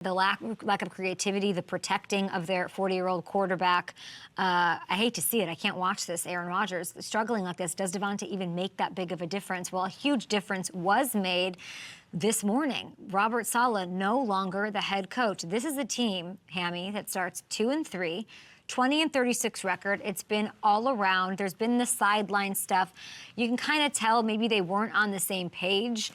the lack of creativity, the protecting of their 40-year-old quarterback. I hate to see it. I can't watch this. Aaron Rodgers struggling like this. Does Devontae even make that big of a difference? Well, a huge difference was made this morning. Robert Saleh no longer the head coach. This is a team, Hammy, that starts 2-3. 20-36 record. It's been all around. There's been the sideline stuff. You can kind of tell maybe they weren't on the same page.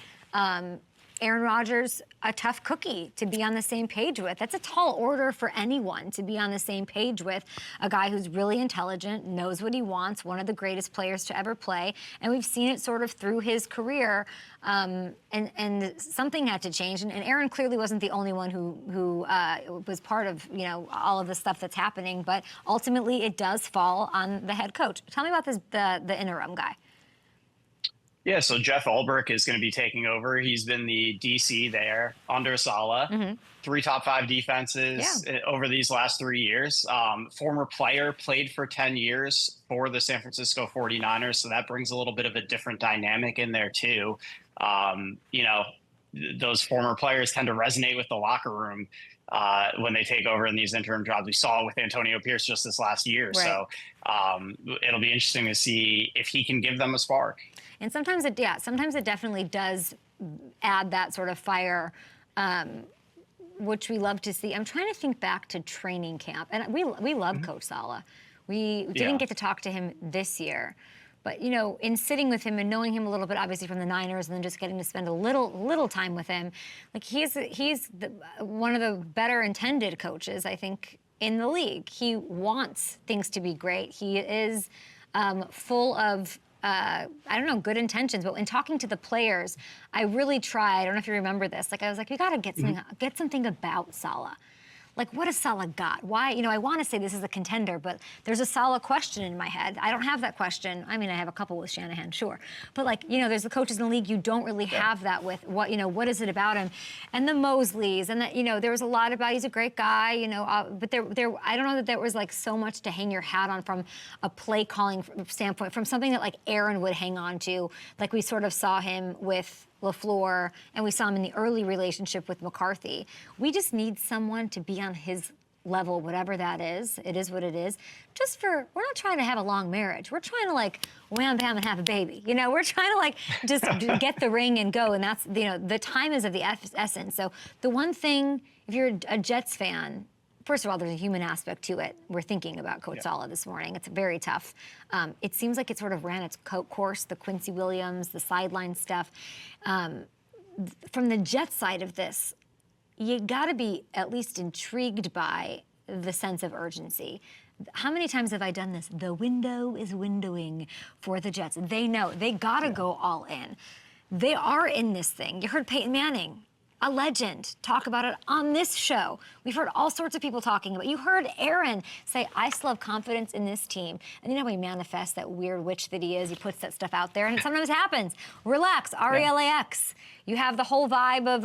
Aaron Rodgers, a tough cookie to be on the same page with. That's a tall order for anyone to be on the same page with. A guy who's really intelligent, knows what he wants, one of the greatest players to ever play. And we've seen it sort of through his career. And something had to change. And Aaron clearly wasn't the only one who was part of, all of the stuff that's happening. But ultimately, it does fall on the head coach. Tell me about the interim guy. Yeah, so Jeff Ulbrich is going to be taking over. He's been the DC there under Saleh. Mm-hmm. 3 top 5 defenses over these last 3 years. Former player, played for 10 years for the San Francisco 49ers, so that brings a little bit of a different dynamic in there too. Those former players tend to resonate with the locker room when they take over in these interim jobs. We saw it with Antonio Pierce just this last year. Right. So it'll be interesting to see if he can give them a spark. And sometimes it definitely does add that sort of fire, which we love to see. I'm trying to think back to training camp, and we love Coach Saleh. We didn't get to talk to him this year, but in sitting with him and knowing him a little bit, obviously from the Niners, and then just getting to spend a little time with him, like he's one of the better intended coaches, I think, in the league. He wants things to be great. He is full of good intentions. But in talking to the players, I really tried. I don't know if you remember this. I was like, we got to get something about Saleh. Like, what has Saleh got? Why? I want to say this is a contender, but there's a Saleh question in my head. I don't have that question. I mean, I have a couple with Shanahan, sure. But, there's the coaches in the league you don't really have that with. What is it about him? And the Mosleys, and that, there was a lot about he's a great guy, but there I don't know that there was, so much to hang your hat on from a play calling standpoint, from something that, Aaron would hang on to, like we sort of saw him with LaFleur, and we saw him in the early relationship with McCarthy. We just need someone to be on his level, whatever that is. It is what it is. We're not trying to have a long marriage. We're trying to wham bam and have a baby. We're trying to just get the ring and go. And that's, the time is of the essence. So the one thing, if you're a Jets fan, first of all, there's a human aspect to it. We're thinking about Coach Saleh this morning. It's very tough. It seems like it sort of ran its course, the Quincy Williams, the sideline stuff. From the Jets side of this, you got to be at least intrigued by the sense of urgency. How many times have I done this? The window is windowing for the Jets. They know. They got to go all in. They are in this thing. You heard Peyton Manning, a legend, talk about it on this show. We've heard all sorts of people talking about it. You heard Aaron say, I still have confidence in this team. And you know how he manifests that weird witch that he is? He puts that stuff out there, and it sometimes happens. Relax, RELAX. You have the whole vibe of,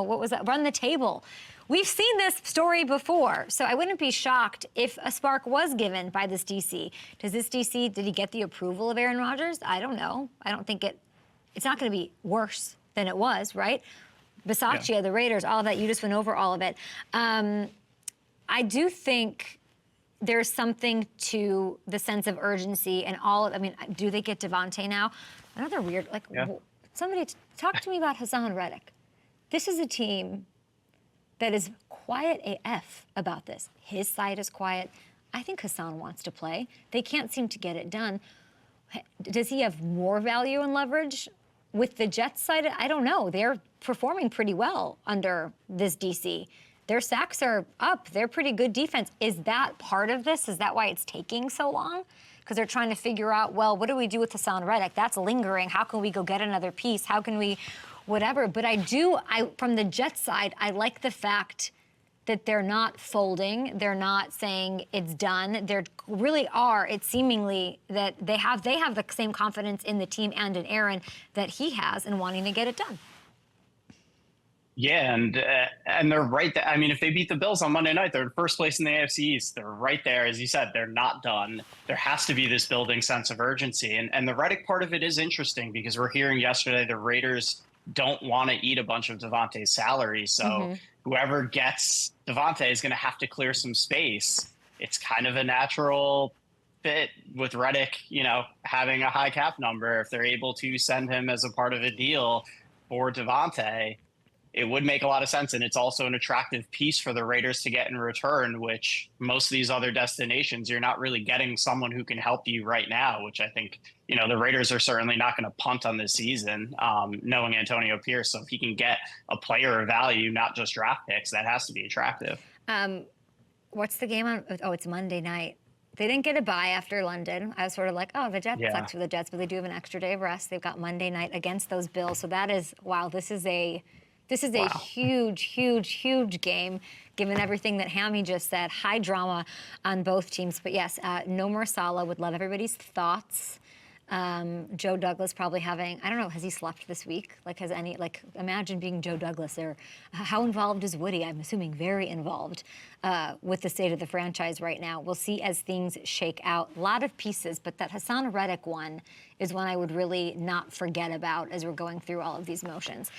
what was that? Run the table. We've seen this story before, so I wouldn't be shocked if a spark was given by this DC. Did he get the approval of Aaron Rodgers? I don't know. I don't think it's not going to be worse than it was, right? Bisaccia, the Raiders, all of that. You just went over all of it. I do think there's something to the sense of urgency and do they get Devontae now? Another weird, somebody talk to me about Hassan Reddick. This is a team that is quiet AF about this. His side is quiet. I think Hassan wants to play. They can't seem to get it done. Does he have more value and leverage with the Jets side? I don't know. They're performing pretty well under this DC. Their sacks are up. They're pretty good defense. Is that part of this? Is that why it's taking so long? Because they're trying to figure out, well, what do we do with Hassan Reddick? That's lingering. How can we go get another piece? How can we whatever? But from the Jets side, I like the fact that they're not folding. They're not saying it's done. They really are. It's seemingly that they have the same confidence in the team and in Aaron that he has in wanting to get it done. Yeah, and they're right there. I mean, if they beat the Bills on Monday night, they're in first place in the AFC East. They're right there. As you said, they're not done. There has to be this building sense of urgency. And the Reddick part of it is interesting because we're hearing yesterday the Raiders don't want to eat a bunch of Devontae's salary. So whoever gets Devontae is going to have to clear some space. It's kind of a natural fit with Reddick, having a high cap number. If they're able to send him as a part of a deal for Devontae, it would make a lot of sense. And it's also an attractive piece for the Raiders to get in return, which most of these other destinations, you're not really getting someone who can help you right now, which I think, the Raiders are certainly not going to punt on this season, knowing Antonio Pierce. So if he can get a player of value, not just draft picks, that has to be attractive. What's the game on? Oh, it's Monday night. They didn't get a bye after London. I was sort of like, oh, the Jets sucks for the Jets, but they do have an extra day of rest. They've got Monday night against those Bills. So that is, wow, this is a huge, huge, huge game, given everything that Hammy just said. High drama on both teams. But yes, no more Saleh. Would love everybody's thoughts. Joe Douglas probably having, I don't know, has he slept this week? Imagine being Joe Douglas. Or how involved is Woody? I'm assuming very involved with the state of the franchise right now. We'll see as things shake out. A lot of pieces, but that Hassan Reddick one is one I would really not forget about as we're going through all of these motions.